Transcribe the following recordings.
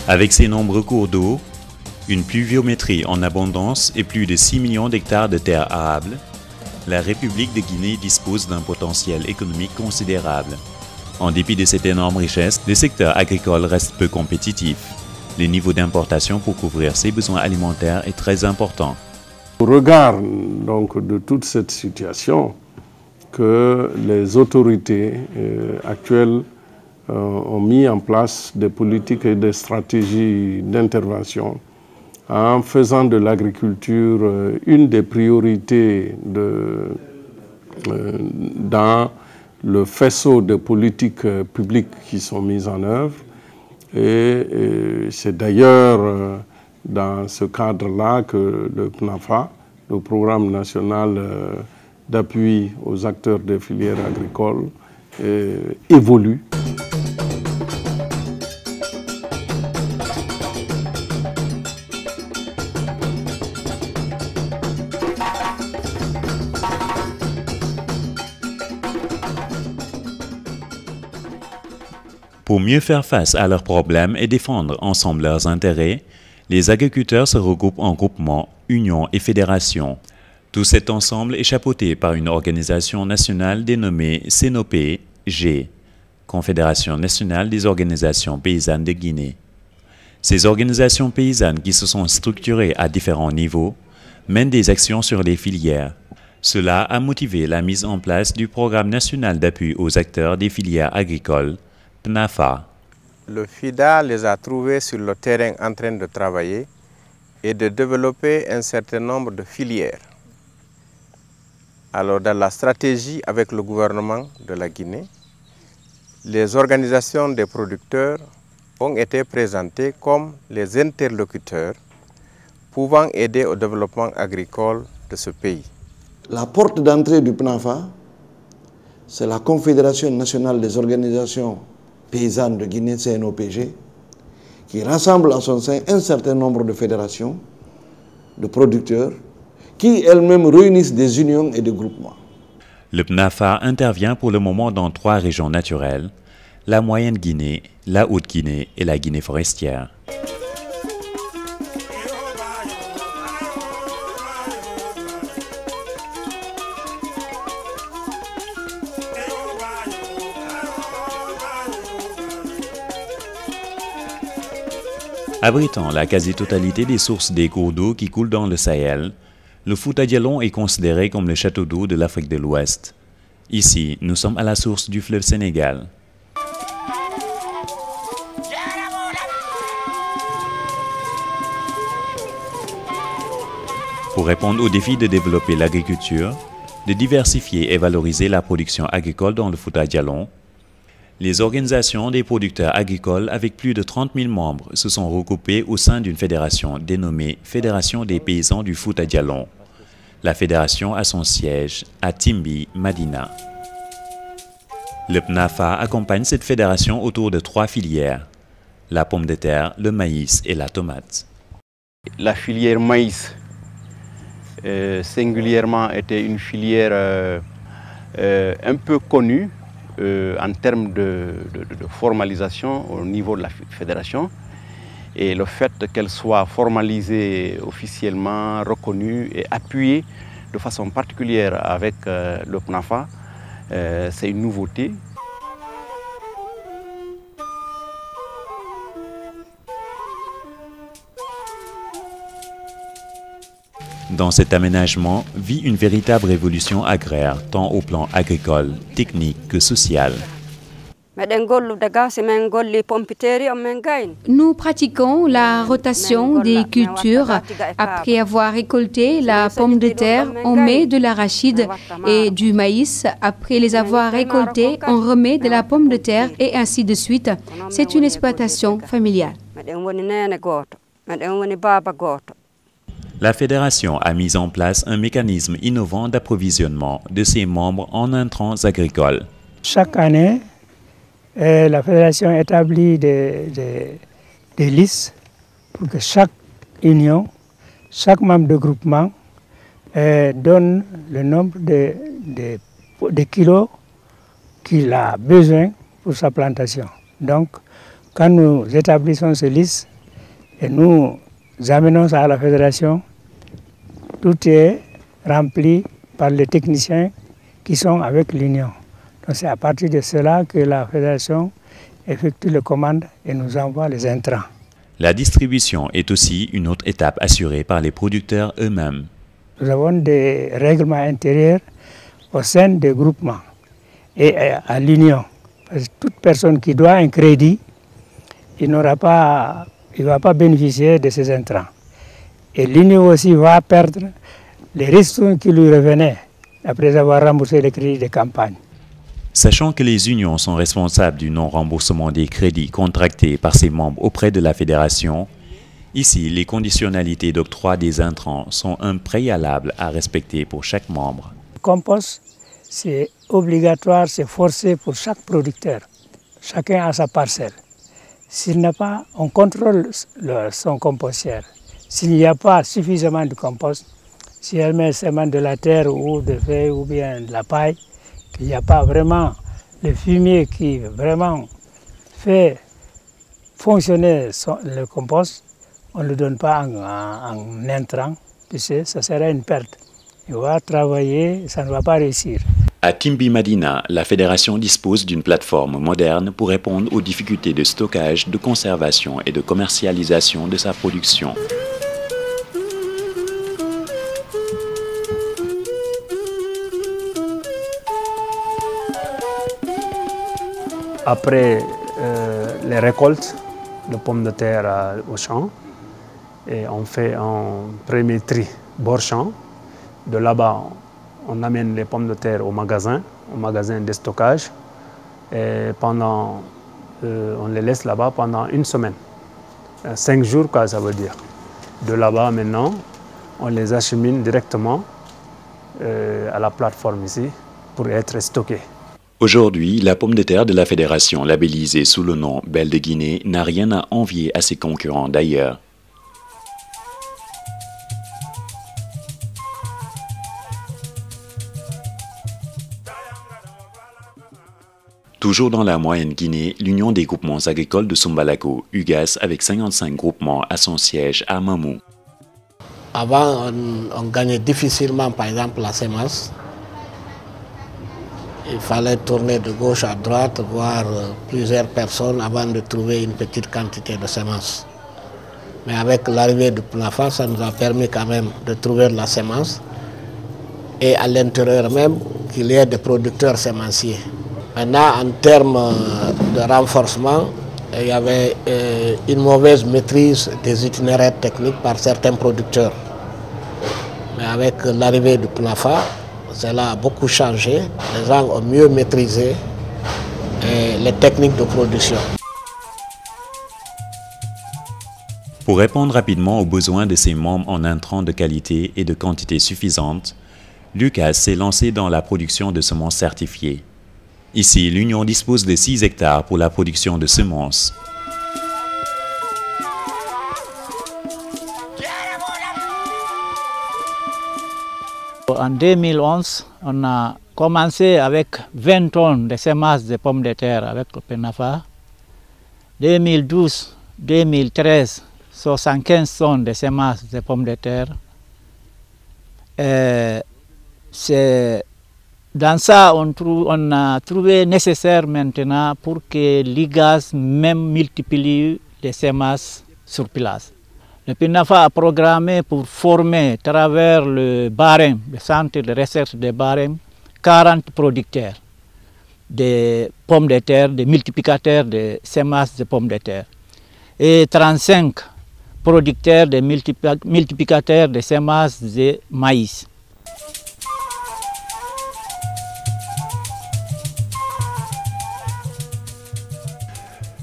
Avec ses nombreux cours d'eau, une pluviométrie en abondance et plus de 6 millions d'hectares de terres arables, la République de Guinée dispose d'un potentiel économique considérable. En dépit de cette énorme richesse, le secteur agricole reste peu compétitif. Le niveau d'importation pour couvrir ses besoins alimentaires est très important. Au regard donc, de toute cette situation, que les autorités actuelles ont mis en place des politiques et des stratégies d'intervention en faisant de l'agriculture une des priorités dans le faisceau de politiques publiques qui sont mises en œuvre. Et c'est d'ailleurs dans ce cadre-là que le PNAFA, le Programme national d'appui aux acteurs des filières agricoles, évolue. Pour mieux faire face à leurs problèmes et défendre ensemble leurs intérêts, les agriculteurs se regroupent en groupements, unions et fédérations. Tout cet ensemble est chapeauté par une organisation nationale dénommée CNOP-G, Confédération nationale des organisations paysannes de Guinée. Ces organisations paysannes qui se sont structurées à différents niveaux mènent des actions sur les filières. Cela a motivé la mise en place du Programme national d'appui aux acteurs des filières agricoles, PNAFA. Le FIDA les a trouvés sur le terrain en train de travailler et de développer un certain nombre de filières. Alors, dans la stratégie avec le gouvernement de la Guinée, les organisations des producteurs ont été présentées comme les interlocuteurs pouvant aider au développement agricole de ce pays. La porte d'entrée du PNAFA, c'est la Confédération nationale des organisations paysannes de Guinée, CNOPG, qui rassemble à son sein un certain nombre de fédérations, de producteurs, qui elles-mêmes réunissent des unions et des groupements. Le PNAFA intervient pour le moment dans 3 régions naturelles, la Moyenne Guinée, la Haute Guinée et la Guinée forestière. Abritant la quasi-totalité des sources des cours d'eau qui coulent dans le Sahel, le Fouta Djallon est considéré comme le château d'eau de l'Afrique de l'Ouest. Ici, nous sommes à la source du fleuve Sénégal. Pour répondre au défi de développer l'agriculture, de diversifier et valoriser la production agricole dans le Fouta Djallon, les organisations des producteurs agricoles avec plus de 30 000 membres se sont regroupées au sein d'une fédération dénommée Fédération des paysans du Fouta Djallon. La fédération a son siège à Timbi, Madina. Le PNAFA accompagne cette fédération autour de 3 filières, la pomme de terre, le maïs et la tomate. La filière maïs, singulièrement, était une filière un peu connue en termes de formalisation au niveau de la fédération. Et le fait qu'elle soit formalisée officiellement, reconnue et appuyée de façon particulière avec le PNAFA, c'est une nouveauté. Dans cet aménagement vit une véritable révolution agraire, tant au plan agricole, technique que social. Nous pratiquons la rotation des cultures. Après avoir récolté la pomme de terre, on met de l'arachide et du maïs. Après les avoir récoltés, on remet de la pomme de terre et ainsi de suite. C'est une exploitation familiale. La fédération a mis en place un mécanisme innovant d'approvisionnement de ses membres en intrants agricoles. Chaque année, la fédération établit des listes pour que chaque union, chaque membre de groupement donne le nombre de kilos qu'il a besoin pour sa plantation. Donc, quand nous établissons ces listes, Et nous amenons ça à la fédération. Tout est rempli par les techniciens qui sont avec l'Union. Donc c'est à partir de cela que la fédération effectue les commandes et nous envoie les intrants. La distribution est aussi une autre étape assurée par les producteurs eux-mêmes. Nous avons des règlements intérieurs au sein des groupements et à l'Union. Parce que toute personne qui doit un crédit, il ne va pas bénéficier de ces intrants. Et l'Union aussi va perdre les risques qui lui revenaient après avoir remboursé les crédits de campagne. Sachant que les unions sont responsables du non-remboursement des crédits contractés par ses membres auprès de la fédération, ici, les conditionnalités d'octroi des intrants sont un préalable à respecter pour chaque membre. Le compost, c'est obligatoire, c'est forcé pour chaque producteur. Chacun a sa parcelle. S'il n'a pas, on contrôle son compostière. S'il n'y a pas suffisamment de compost, si elle met seulement de la terre ou de feuilles ou bien de la paille, qu'il n'y a pas vraiment le fumier qui vraiment fait fonctionner le compost, on ne le donne pas en intrant, puisque ça serait une perte. Il va travailler, ça ne va pas réussir. À Timbi Madina, la fédération dispose d'une plateforme moderne pour répondre aux difficultés de stockage, de conservation et de commercialisation de sa production. Après les récoltes de pommes de terre au champ, et on fait un premier tri bord champ. De là-bas, on amène les pommes de terre au magasin de stockage. Et on les laisse là-bas pendant une semaine. 5 jours, quoi, ça veut dire. De là-bas, maintenant, on les achemine directement à la plateforme ici pour être stockés. Aujourd'hui, la pomme de terre de la fédération labellisée sous le nom Belle de Guinée n'a rien à envier à ses concurrents d'ailleurs. Toujours dans la moyenne Guinée, l'Union des groupements agricoles de Sumbalako, UGAS, avec 55 groupements, a son siège à Mamou. Avant, on gagnait difficilement, par exemple, la semence. Il fallait tourner de gauche à droite, voir plusieurs personnes avant de trouver une petite quantité de semences. Mais avec l'arrivée du PNAFA, ça nous a permis quand même de trouver de la semence et à l'intérieur même qu'il y ait des producteurs sémenciers. Maintenant, en termes de renforcement, il y avait une mauvaise maîtrise des itinéraires techniques par certains producteurs. Mais avec l'arrivée du PNAFA, cela a beaucoup changé. Les gens ont mieux maîtrisé les techniques de production. Pour répondre rapidement aux besoins de ses membres en intrants de qualité et de quantité suffisante, l'UGAS s'est lancé dans la production de semences certifiées. Ici, l'Union dispose de 6 hectares pour la production de semences. En 2011, on a commencé avec 20 tonnes de semences de pommes de terre avec le PNAFA. 2012, 2013, 75 tonnes de semences de pommes de terre. Dans ça, on a trouvé nécessaire maintenant pour que l'IGAS même multiplie les semences sur place. Le PNAFA a programmé pour former à travers le barème, le centre de recherche de barème, 40 producteurs de pommes de terre, des multiplicateurs de semences de pommes de terre, et 35 producteurs de multiplicateurs de semences de maïs.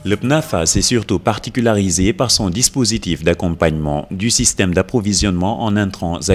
Le PNAFA s'est surtout particularisé par son dispositif d'accompagnement du système d'approvisionnement en intrants agricoles.